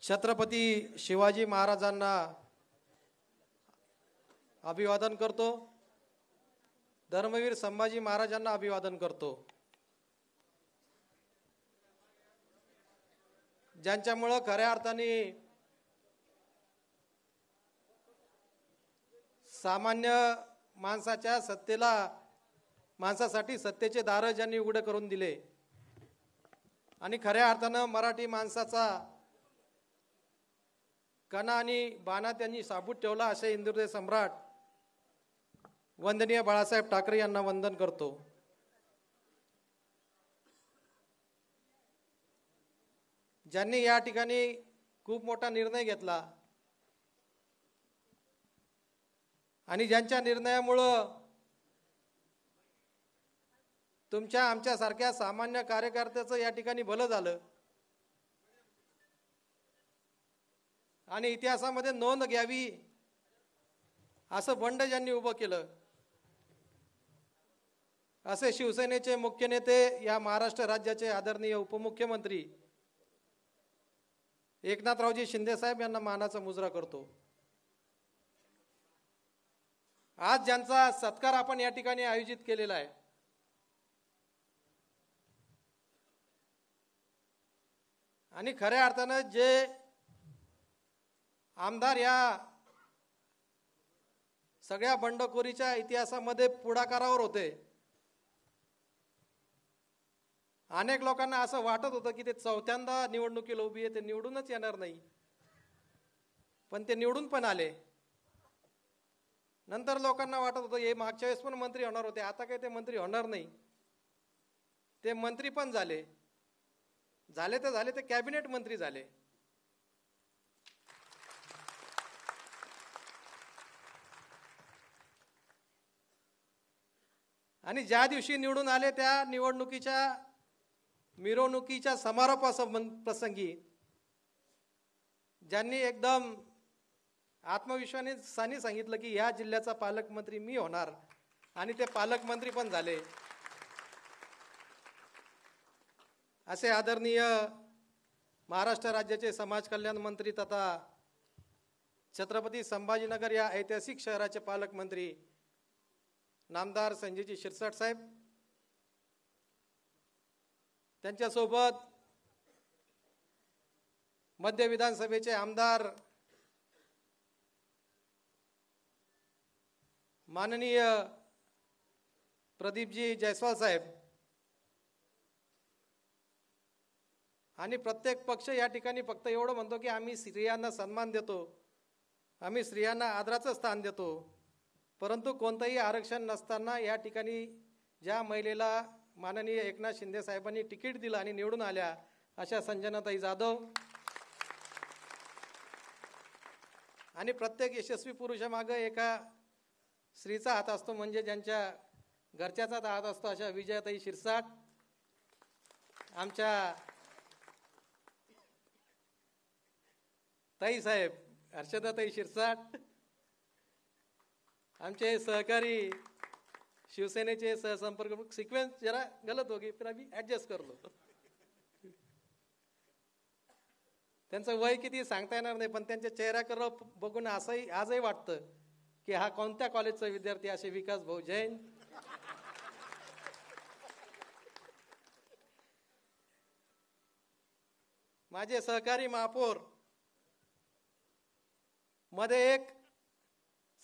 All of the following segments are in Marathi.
छत्रपती शिवाजी महाराजांना अभिवादन करतो। धर्मवीर संभाजी महाराजांना अभिवादन करतो, ज्यांच्यामुळे खऱ्या अर्थाने सामान्य माणसासाठी सत्तेचे दार ज्यांनी उघडे करून दिले आणि खऱ्या अर्थानं मराठी माणसाचा कणा आणि बाणा त्यांनी साबूत ठेवला असे हिंदुहृदय सम्राट वंदनीय बाळासाहेब ठाकरे यांना वंदन करतो। ज्यांनी या ठिकाणी खूप मोठा निर्णय घेतला आणि ज्यांच्या निर्णयामुळं तुमच्या आमच्या सारख्या सामान्य कार्यकर्त्याचं या ठिकाणी भलं झालं आणि इतिहासामध्ये नोंद घ्यावी असं बंड ज्यांनी उभं केलं असे शिवसेनेचे मुख्य नेते या महाराष्ट्र राज्याचे आदरणीय उपमुख्यमंत्री एकनाथरावजी शिंदे साहेब यांना मानाचा मुजरा करतो। आज ज्यांचा सत्कार आपण या ठिकाणी आयोजित केलेला आहे आणि खऱ्या अर्थानं जे आमदार या सगळ्या बंडखोरीच्या इतिहासामध्ये पुढाकारावर होते, अनेक लोकांना असं वाटत होतं की ते चौथ्यांदा निवडणुकीला उभी आहे, ते निवडूनच येणार नाही, पण ते निवडून पण आले। नंतर लोकांना वाटत होतं हे मागच्या वेळेस पण मंत्री होणार होते, आता काही ते मंत्री होणार नाही, ते मंत्री पण झाले ते कॅबिनेट मंत्री झाले। आणि ज्या दिवशी निवडून आले त्या मिरवणुकीच्या समारोपाप्रसंगी ज्यांनी एकदम आत्मविश्वासाने सांगितलं की या जिल्ह्याचा पालकमंत्री मी होणार आणि ते पालकमंत्री पण झाले, असे आदरणीय महाराष्ट्र राज्याचे समाज कल्याण मंत्री तथा छत्रपती संभाजीनगर या ऐतिहासिक शहराचे पालकमंत्री नामदार संजयजी शिरसाट साहेब, त्यांच्यासोबत मध्य विधानसभेचे आमदार माननीय प्रदीपजी जयस्वाल साहेब आणि प्रत्येक पक्ष या ठिकाणी फक्त एवढं म्हणतो की आम्ही स्त्रियांना सन्मान देतो, आम्ही स्त्रियांना आदराचं स्थान देतो, परंतु कोणतंही आरक्षण नसताना या ठिकाणी ज्या महिलेला माननीय एकनाथ शिंदे साहेबांनी तिकीट दिलं आणि निवडून आल्या अशा संजनाताई जाधव आणि प्रत्येक यशस्वी पुरुषामागे एका स्त्रीचा हात असतो, म्हणजे ज्यांच्या घरच्याचा हात असतो, अशा विजयाताई शिरसाट, आमच्या ताई साहेब हर्षदाताई शिरसाट, आमचे सहकारी शिवसेनेचे सहसंपर्क सिक्वेन्स जरा गलत हो गई फिर अभी ऍडजस्ट कर लो। त्यांचं वय किती सांगता येणार नाही, पण त्यांच्या चेहऱ्याकडे बघून असंही आजही वाटतं की हा कोणत्या कॉलेजचा विद्यार्थी, असे विकास भाऊ जैन, माझे सहकारी महापौर, मध्ये एक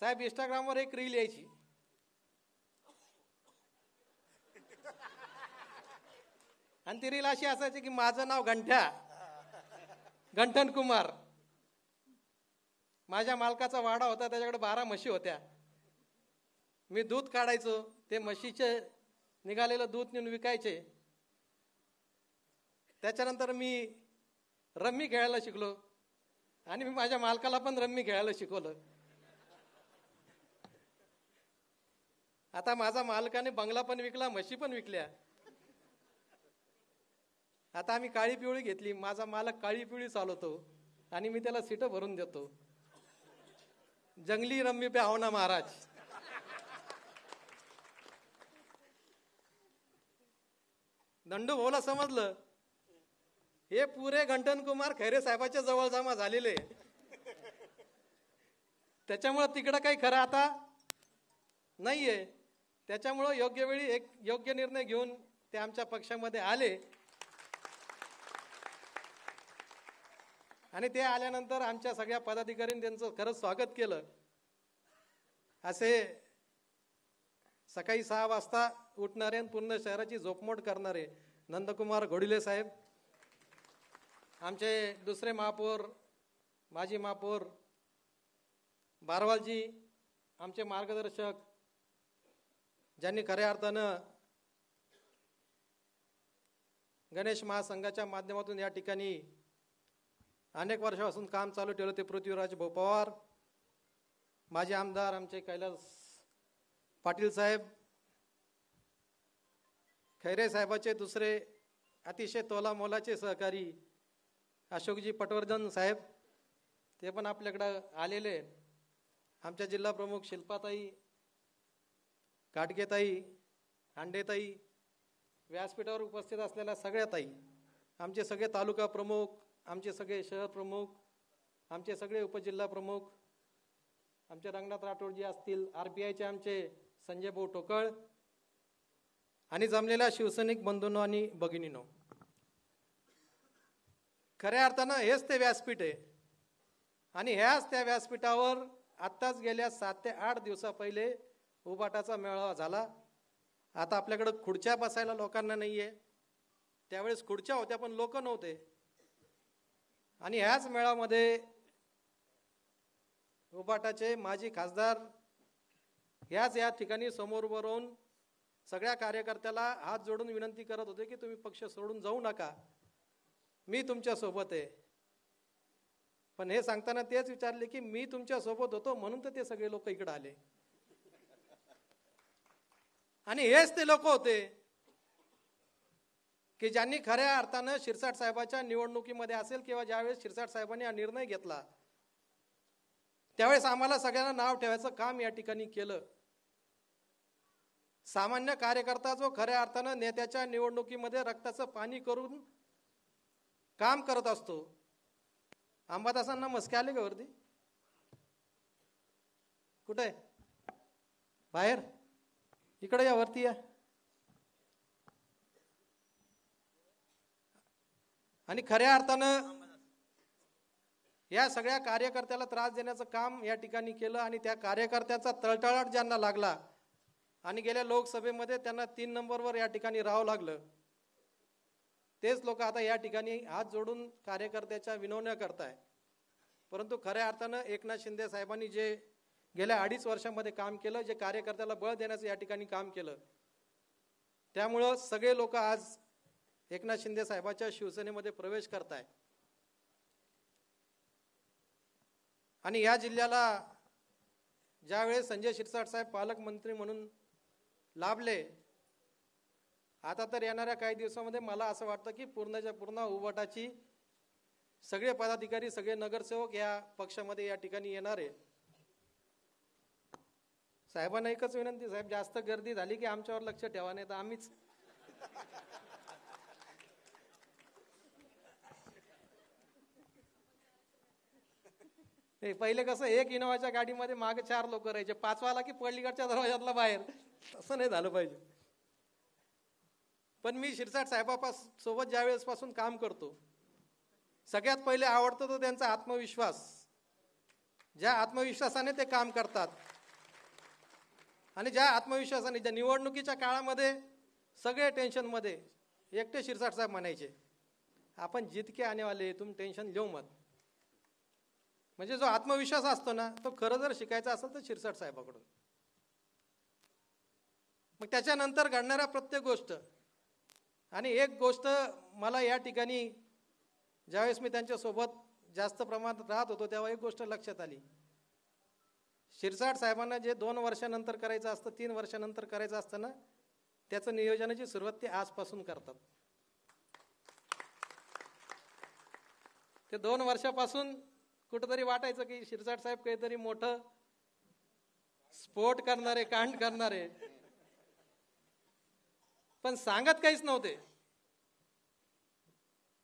साहेब इंस्टाग्रामवर एक रील यायची, आणि ती रील अशी असायची की माझं नाव गंठन कुमार, माझ्या मालकाचा वाडा होता, त्याच्याकडे 12 म्हशी होत्या, मी दूध काढायचो, ते म्हशीचे निघालेलं दूध नेऊन विकायचे, त्याच्यानंतर मी रम्मी खेळायला शिकलो आणि मी माझ्या मालकाला पण रम्मी खेळायला शिकवलं। आता माझा मालकाने बंगला पण विकला, म्हशी पण विकल्या, आता आम्ही काळी पिवळी घेतली, माझा मालक काळी पिवळी चालवतो आणि मी त्याला सीट भरून देतो। जंगली रम्मी पे आओ ना महाराज। दंडू भाऊला समजलं हे पुरे गंटन कुमार खैरे साहेबाच्या जवळ जमा झालेले. त्याच्यामुळं तिकडं काही खरं आता नाहीये. त्याच्यामुळं योग्य वेळी एक योग्य निर्णय घेऊन ते आमच्या पक्षामध्ये आले. आणि ते आल्यानंतर आमच्या सगळ्या पदाधिकाऱ्यांनी त्यांचं खरंच स्वागत केलं. असे सकाळी 6 वाजता उठणारे आणि पूर्ण शहराची झोपमोड करणारे नंदकुमार घोडिले साहेब, आमचे दुसरे महापौर, माजी महापौर बारवालजी, आमचे मार्गदर्शक, ज्यांनी खऱ्या अर्थानं गणेश महासंघाच्या माध्यमातून या ठिकाणी अनेक वर्षापासून काम चालू ठेवलं, ते पृथ्वीराज भाऊ पवार, माजी आमदार आमचे कैलास पाटील साहेब, खैरे साहेबाचे दुसरे अतिशय तोला मोलाचे सहकारी अशोकजी पटवर्धन साहेब, ते पण आपल्याकडं आलेले. आमच्या जिल्हा प्रमुख शिल्पाताई, काटकेताई, हांडेताई, व्यासपीठावर उपस्थित असलेल्या सगळ्या ताई, आमचे सगळे तालुका प्रमुख, आमचे सगळे शहर प्रमुख, आमचे सगळे उपजिल्हा प्रमुख, आमचे रंगनाथ राठोडजी असतील, RPIचे आमचे संजय भाऊ टोकळ, आणि जमलेल्या शिवसैनिक बंधूंनो आणि भगिनींनो, खऱ्या अर्थानं हेच ते व्यासपीठ आहे. आणि ह्याच त्या व्यासपीठावर आत्ताच गेल्या 7 ते 8 दिवसा पहिले उबाटाचा मेळावा झाला. आता आपल्याकडं खुर्च्या बसायला लोकांना नाहीये. त्यावेळेस खुर्च्या होत्या पण लोक नव्हते. आणि ह्याच मेळाव्यामध्ये उबाटाचे माजी खासदार ह्याच या ठिकाणी समोर उभं राहून सगळ्या कार्यकर्त्याला हात जोडून विनंती करत होते की तुम्ही पक्ष सोडून जाऊ नका, मी तुमच्या सोबत आहे. पण हे सांगताना तेच विचारले की मी तुमच्या सोबत होतो म्हणून तर ते सगळे लोक इकडे आले. आणि हेच ते लोक होते की ज्यांनी खऱ्या अर्थानं शिरसाट साहेबाच्या निवडणुकीमध्ये असेल किंवा ज्यावेळेस शिरसाट साहेबांनी हा निर्णय घेतला त्यावेळेस आम्हाला सगळ्यांना नाव ठेवायचं काम या ठिकाणी केलं. सामान्य कार्यकर्ता जो खऱ्या अर्थानं नेत्याच्या निवडणुकीमध्ये रक्ताचं पाणी करून काम करत असतो. अंबादासांना मस्के आले का वरती? कुठे? बाहेर? इकडे या, वरती या. आणि खऱ्या अर्थानं या सगळ्या कार्यकर्त्याला त्रास देण्याचं काम या ठिकाणी केलं. आणि त्या कार्यकर्त्याचा तळतळाट ज्यांना लागला आणि गेल्या लोकसभेमध्ये त्यांना 3 नंबरवर या ठिकाणी राहावं लागलं, तेच लोक आता या ठिकाणी हात जोडून कार्यकर्त्याच्या विनवण्या करताय. परंतु खऱ्या अर्थानं एकनाथ शिंदे साहेबांनी जे गेल्या 2.5 वर्षामध्ये काम केलं, जे कार्यकर्त्याला बळ देण्याचं या ठिकाणी काम केलं, त्यामुळं सगळे लोक आज एकनाथ शिंदे साहेबाच्या शिवसेनेमध्ये प्रवेश करताय. आणि या जिल्ह्याला ज्यावेळेस संजय शिरसाट साहेब पालकमंत्री म्हणून लाभले, आता तर येणाऱ्या काही दिवसामध्ये मला असं वाटतं की पूर्णच्या पूर्ण उबाटाची सगळे पदाधिकारी, सगळे नगरसेवक या पक्षामध्ये या ठिकाणी येणार आहे. साहेबांना एकच विनंती, साहेब जास्त गर्दी झाली की आमच्यावर लक्ष ठेवा, नाही तर आम्हीच पहिले कसं 1 इनोव्हाच्या गाडीमध्ये मागे 4 लोक राहायचे, 5वाला की पलीकडच्या दरवाजातला बाहेर, तसं नाही झालं पाहिजे. पण मी शिरसाट साहेबांसोबत ज्या वेळेस पासून काम करतो, सगळ्यात पहिले आवडतो तो त्यांचा आत्मविश्वास. ज्या आत्मविश्वासाने ते काम करतात आणि ज्या आत्मविश्वासाने, ज्या निवडणुकीच्या काळामध्ये सगळे टेन्शनमध्ये, एकटे शिरसाट साहेब म्हणायचे आपण जितके आनेवाले, तुम टेन्शन लो मत. म्हणजे जो आत्मविश्वास असतो ना, तो खरं जर शिकायचा असेल तर शिरसाट साहेबाकडून. मग त्याच्यानंतर घडणाऱ्या प्रत्येक गोष्ट, आणि एक गोष्ट मला या ठिकाणी ज्यावेळेस मी त्यांच्यासोबत जास्त प्रमाणात राहत होतो तेव्हा एक गोष्ट लक्षात आली. शिरसाट साहेबांना जे 2 वर्षानंतर करायचं असतं, 3 वर्षानंतर करायचं असतं ना, त्याचं नियोजनाची सुरुवात ते आजपासून करतात. ते 2 वर्षापासून कुठंतरी वाटायचं की शिरसाट साहेब काहीतरी मोठं स्फोट करणारे, कांड करणारे, पण सांगत काहीच नव्हते.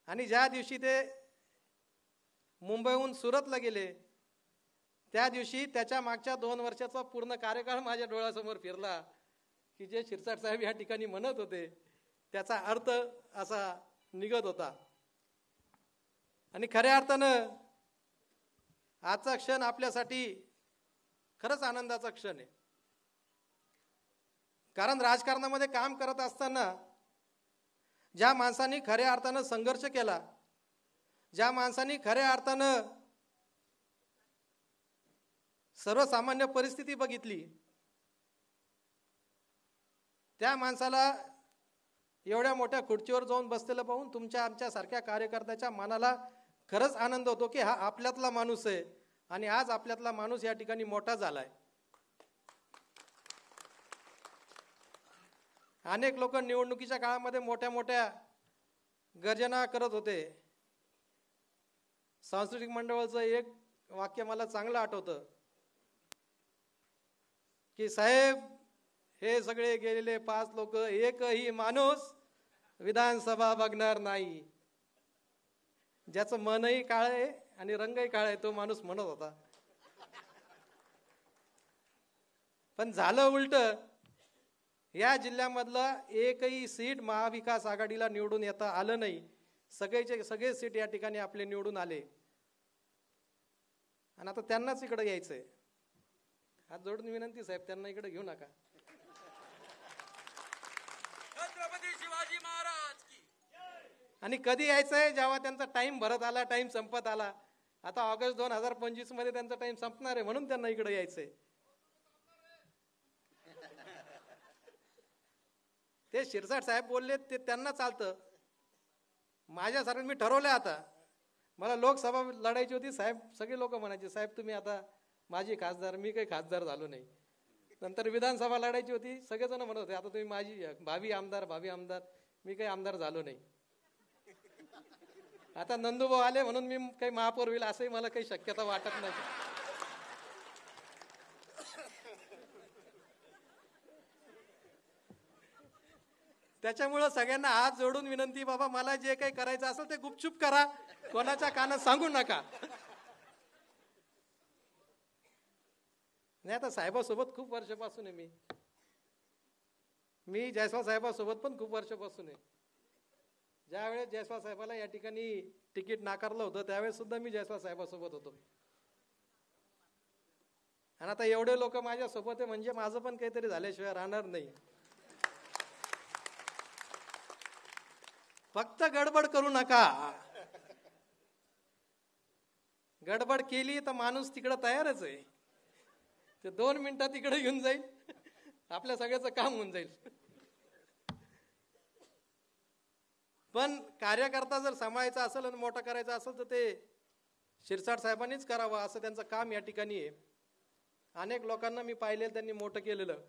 आणि ज्या दिवशी ते मुंबईहून सुरतला गेले त्या दिवशी त्याच्या मागच्या 2 वर्षाचा पूर्ण कार्यकाळ माझ्या डोळ्यासमोर फिरला की जे शिरसाट साहेब या ठिकाणी म्हणत होते त्याचा अर्थ असा निघत होता. आणि खऱ्या अर्थानं आजचा क्षण आपल्यासाठी खरंच आनंदाचा क्षण आहे. कारण राजकारणामध्ये काम करत असताना ज्या माणसांनी खऱ्या अर्थानं संघर्ष केला, ज्या माणसांनी खऱ्या अर्थानं सर्वसामान्य परिस्थिती बघितली, त्या माणसाला एवढ्या मोठ्या खुर्चीवर जाऊन बसलेलं पाहून तुमच्या आमच्यासारख्या कार्यकर्त्याच्या मनाला खरंच आनंद होतो की हा आपल्यातला माणूस आहे आणि आज आपल्यातला माणूस या ठिकाणी मोठा झालाय. अनेक लोक निवडणुकीच्या काळामध्ये मोठ्या मोठ्या गर्जना करत होते. सांस्कृतिक मंडळाचं एक वाक्य मला चांगलं आठवतं की साहेब हे सगळे गेलेले 5 लोक एकही माणूस विधानसभा बघणार नाही. ज्याचं मनही काळ आहे आणि रंगही काळ आहे तो माणूस म्हणत होता. पण झालं उलट. या जिल्ह्यामधलं एकही सीट महाविकास आघाडीला निवडून येता आलं नाही. सगळे सीट या ठिकाणी आपले निवडून आले आणि आता त्यांनाच इकडे यायचंय. हात जोडून विनंती साहेब, त्यांना इकडे घेऊ नका. छत्रपती शिवाजी महाराज की. आणि कधी यायचंय? जेव्हा त्यांचा टाइम भरत आला, टाइम संपत आला. आता ऑगस्ट 2025 मध्ये त्यांचा टाइम संपणार आहे म्हणून त्यांना इकडे यायचंय. ते शिरसाट साहेब बोलले ते त्यांना चालतं. माझ्यासारखं मी ठरवलंय आता. मला लोकसभा लढायची होती साहेब, सगळे लोक म्हणायचे साहेब तुम्ही आता माझी खासदार. मी काही खासदार झालो नाही. नंतर विधानसभा लढायची होती, सगळेजण म्हणत होते आता तुम्ही माझी भावी आमदार. मी काही आमदार झालो नाही. आता नंदूभाऊ आले म्हणून मी काही महापौर होईल असंही मला काही शक्यता वाटत नाही. त्याच्यामुळं सगळ्यांना हात जोडून विनंती, बाबा मला जे काही करायचं असेल ते गुपचूप करा, कोणाच्या कानात सांगू नका. नाही आता साहेबासोबत खूप वर्षापासून आहे. मी जयस्वाल साहेबासोबत पण खूप वर्षापासून आहे. ज्यावेळेस जयस्वाल साहेबाला या ठिकाणी तिकीट नाकारलं होतं त्यावेळेस सुद्धा मी जयस्वाल साहेबासोबत होतो. आणि आता एवढे लोक माझ्या सोबत आहे म्हणजे माझं पण काहीतरी झाल्याशिवाय राहणार नाही. फक्त गडबड करू नका. गडबड केली तर माणूस तिकडं तयारच आहे. ते 2 मिनिटात तिकडे येऊन जाईल, आपल्या सगळ्याचं काम होऊन जाईल. पण कार्यकर्ता जर सांभाळायचा असेल आणि मोठा करायचा असेल तर ते शिरसाट साहेबांनीच करावं असं त्यांचं काम या ठिकाणी आहे. अनेक लोकांना मी पाहिलेलं त्यांनी मोठं केलेलं.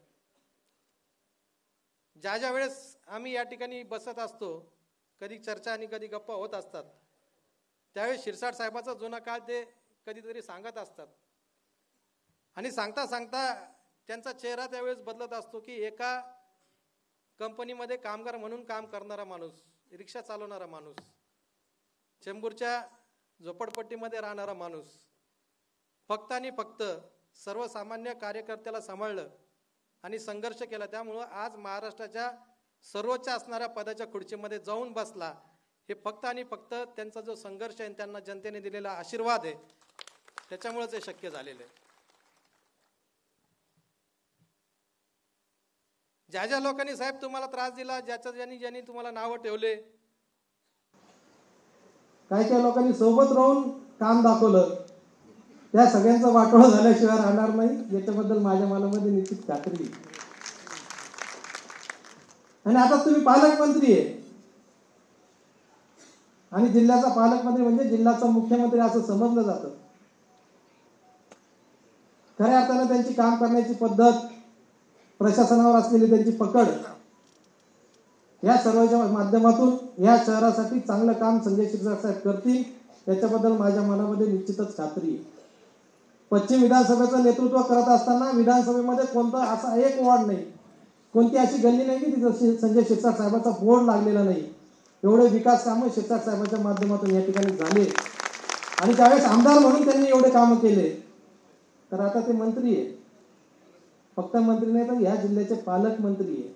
ज्या वेळेस आम्ही या ठिकाणी बसत असतो, कधी चर्चा आणि कधी गप्पा होत असतात, त्यावेळेस शिरसाट साहेबाचा जुना काळ ते कधीतरी सांगत असतात. आणि सांगता सांगता त्यांचा चेहरा त्यावेळेस बदलत असतो की एका कंपनीमध्ये कामगार म्हणून काम करणारा माणूस, रिक्षा चालवणारा माणूस, चेंबूरच्या झोपडपट्टीमध्ये राहणारा माणूस, फक्त आणि फक्त सर्वसामान्य कार्यकर्त्याला सांभाळलं आणि संघर्ष केला. त्यामुळं आज महाराष्ट्राच्या सर्वोच्च असणाऱ्या पदाच्या खुर्चीमध्ये जाऊन बसला. हे फक्त आणि फक्त त्यांचा जो संघर्ष आहे, त्यांना जनतेने दिलेला आशीर्वाद आहे, त्याच्यामुळेच हे शक्य झालेलं आहे. ज्या लोकांनी साहेब तुम्हाला त्रास दिला, ज्यांनी तुम्हाला नावं ठेवले, काही लोकांनी सोबत राहून काम दाखवलं, त्या सगळ्यांचं वाटोळं झाल्याशिवाय राहणार नाही याच्याबद्दल माझ्या मनामध्ये निश्चित खात्री आहे. आणि आता तुम्ही पालकमंत्री आहे आणि जिल्ह्याचा पालकमंत्री म्हणजे जिल्ह्याचा मुख्यमंत्री असं समजलं जातं. खऱ्या अर्थानं त्यांची काम करण्याची पद्धत, प्रशासनावर असलेली त्यांची पकड, या सर्वांच्या माध्यमातून या शहरासाठी चांगलं काम संजय शिरसाट साहेब करतील याच्याबद्दल माझ्या मनामध्ये निश्चितच खात्री आहे. पश्चिम विधानसभेचं नेतृत्व करत असताना विधानसभेमध्ये कोणता असा एक वॉर्ड नाही, कोणती अशी गल्ली नाही की तिथं संजय शिरसाट साहेबांचा बोर्ड लागलेला नाही. एवढे विकास कामं शिरसाट साहेबांच्या माध्यमातून या ठिकाणी झाले आणि त्यावेळेस आमदार म्हणून त्यांनी एवढे कामं केले. तर आता ते मंत्री आहे, फक्त मंत्री नाही तर ह्या जिल्ह्याचे पालकमंत्री आहे.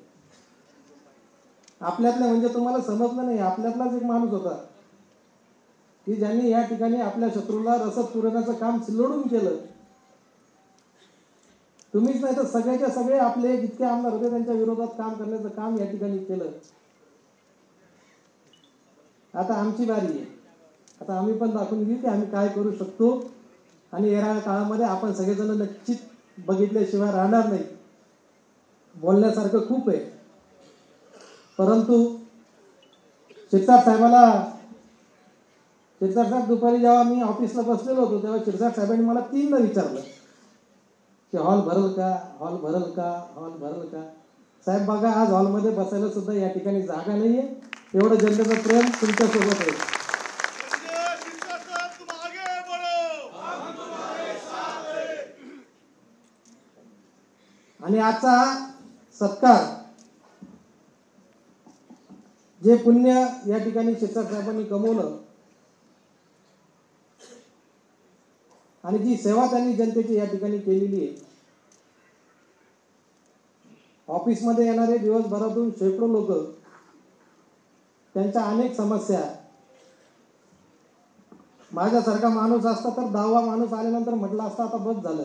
आपल्यातले म्हणजे तुम्हाला समजलं नाही, आपल्यातलाच एक माणूस होता की ज्यांनी या ठिकाणी आपल्या शत्रूला रसद पुरवण्याचं काम सिल्लोडून केलं. तुम्हीच नाही तर सगळ्याच्या सगळे आपले जितके आमदार होते त्यांच्या विरोधात काम करण्याचं काम या ठिकाणी केलं. आता आमची बारी आहे. आता आम्ही पण दाखवून घेऊ की आम्ही काय करू शकतो आणि येणाऱ्या काळामध्ये आपण सगळेजण निश्चित बघितल्याशिवाय राहणार नाही. बोलण्यासारखं खूप आहे, परंतु शिरसाट साहेब दुपारी जेव्हा मी ऑफिसला बसलेलो होतो तेव्हा शिरसाट साहेबांनी मला 3दा विचारलं की हॉल भरल का, हॉल भरल का, हॉल भरल का. साहेब बघा, आज हॉलमध्ये बसायला सुद्धा या ठिकाणी जागा नाहीये. एवढं जनतेचं प्रेम तुमच्या सोबत आहे. आणि आजचा सत्कार जे पुण्य या ठिकाणी शिरसाट साहेबांनी कमवलं आणि जी सेवा त्यांनी जनतेची या ठिकाणी केलेली आहे. ऑफिसमध्ये येणारे दिवसभरातून शेकडो लोक, त्यांच्या अनेक समस्या, माझ्यासारखा माणूस असता तर 10वा माणूस आल्यानंतर म्हटलं असतं आता बस झालं.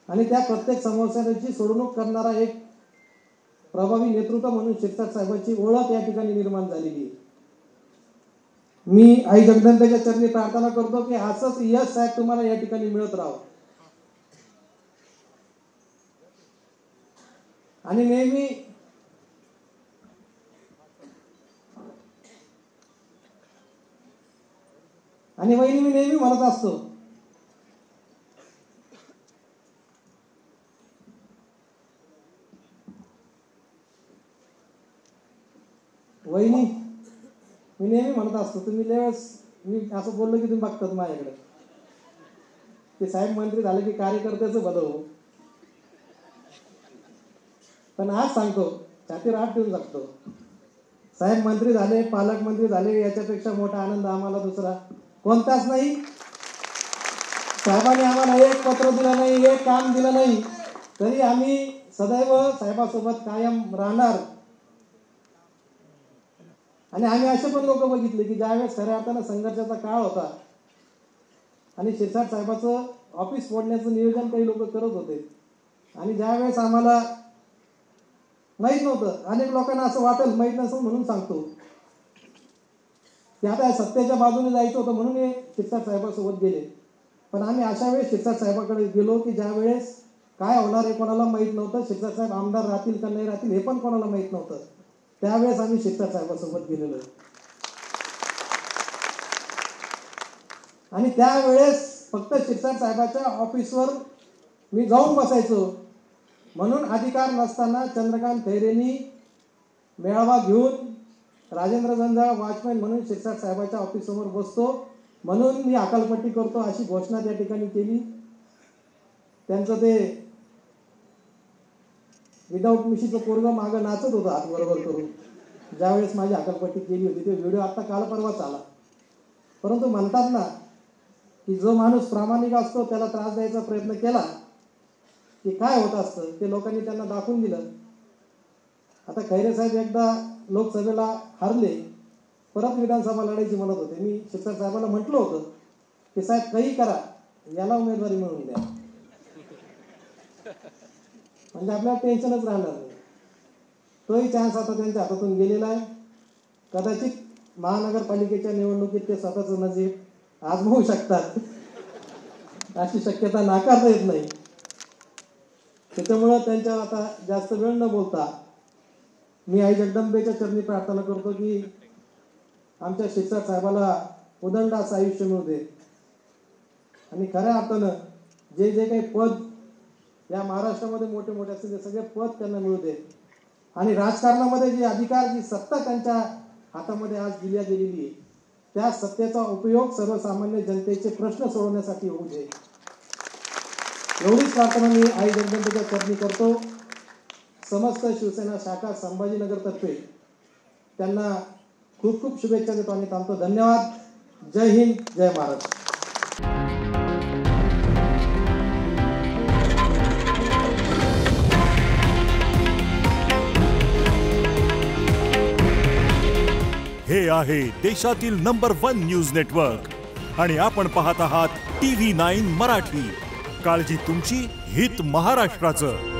आणि त्या प्रत्येक समस्यांची सोडवणूक करणारा एक प्रभावी नेतृत्व म्हणून शिरसाट साहेबांची ओळख या ठिकाणी निर्माण झालेली आहे. मी आई जगदंबेच्या चरणी प्रार्थना करतो की असंच यश साहेब तुम्हाला या ठिकाणी मिळत राहावं आणि नेहमी वहिनी मी नेहमी म्हणत असतो, वहिनी मी नेहमी म्हणत असतो, तुम्ही लेवस मी असं बोललो की तुम्ही बघतात माझ्याकडे की साहेब मंत्री झाले की कार्यकर्त्याचं बदल हो. पण आज सांगतो, छातीवर हात ठेवून सांगतो, साहेब मंत्री झाले, पालकमंत्री झाले, याच्यापेक्षा मोठा आनंद आम्हाला दुसरा कोणताच नाही. साहेबांनी आम्हाला एक पत्र दिलं नाही, एक काम दिलं नाही, तरी आम्ही सदैव साहेबासोबत कायम राहणार. आणि आम्ही असे पण लोक बघितले की ज्यावेळेस खऱ्या अर्थानं संघर्षाचा काळ होता आणि शिरसाट साहेबाचं ऑफिस फोडण्याचं नियोजन काही लोक करत होते आणि ज्यावेळेस आम्हाला माहीत नव्हतं, अनेक लोकांना असं वाटेल माहीत नसेल म्हणून सांगतो की आता सत्तेच्या बाजूने जायचं होतं म्हणून हे शिरसाट साहेबांसोबत गेले. पण आम्ही अशा वेळेस शिरसाट साहेबांकडे गेलो की ज्या वेळेस काय होणार हे कोणाला माहीत नव्हतं. शिरसाट साहेब आमदार राहतील का नाही राहतील हे पण कोणाला माहीत नव्हतं. त्यावेळेस आम्ही शिरसाट साहेबांसोबत गेलेलो आणि त्यावेळेस फक्त शिरसाट साहेबांच्या ऑफिसवर मी जाऊन बसायचो. म्हणून अधिकार नसताना चंद्रकांत खैरेंनी मेळावा घेऊन राजेंद्र जंजाळ वॉचमॅन म्हणून शिरसाट साहेबांच्या ऑफिस समोर बसतो म्हणून मी अकालपट्टी करतो अशी घोषणा त्या ठिकाणी केली. त्यांचं ते विदाऊट मिशीचं पोरगं मागं नाचत होतं हात बरोबर करून ज्यावेळेस माझी अकालपट्टी केली होती. ते व्हिडिओ आता काल परवाच आला. परंतु म्हणतात ना की जो माणूस प्रामाणिक असतो त्याला त्रास द्यायचा प्रयत्न केला की काय होत असतं ते लोकांनी त्यांना दाखवून दिलं. आता खैरे साहेब एकदा लोकसभेला हारले, परत विधानसभा लढायची म्हणत होते. मी शिरसाट साहेबांना म्हटलं होतं की साहेब काही करा, याला उमेदवारी मिळवून द्या, म्हणजे आपल्याला टेन्शनच राहणार नाही. तोही चान्स आता त्यांच्या हातातून गेलेला आहे. कदाचित महानगरपालिकेच्या निवडणुकीत ते स्वतःचं नजीब आजमावू शकतात, अशी शक्यता नाकारता येत नाही. त्याच्यामुळं त्यांच्यावर आता जास्त वेळ न बोलता मी आई जगदंबेच्या चरणी प्रार्थना करतो की आमच्या शिरसाट साहेबाला उदंड असं आयुष्य मिळू दे आणि खऱ्या अर्थानं जे जे काही पद या महाराष्ट्रामध्ये मोठे मोठे असतील ते सगळे पद त्यांना मिळू दे आणि राजकारणामध्ये जे अधिकार जी सत्ता त्यांच्या हातामध्ये आज दिल्या गेलेली आहे त्या सत्तेचा उपयोग सर्वसामान्य जनतेचे प्रश्न सोडवण्यासाठी होऊ दे, एवढीच प्रार्थना मी आई जगदंबेच्या चरणी करतो. समस्त शिवसेना शाखा संभाजीनगरतर्फे त्यांना खूप खूप शुभेच्छा देतो आणि थांबतो. धन्यवाद. जय हिंद, जय महाराष्ट्र. हे आहे देशातील नंबर 1 न्यूज नेटवर्क आणि आपण पाहत आहात TV9 मराठी. काळजी तुमची, हित महाराष्ट्राचं.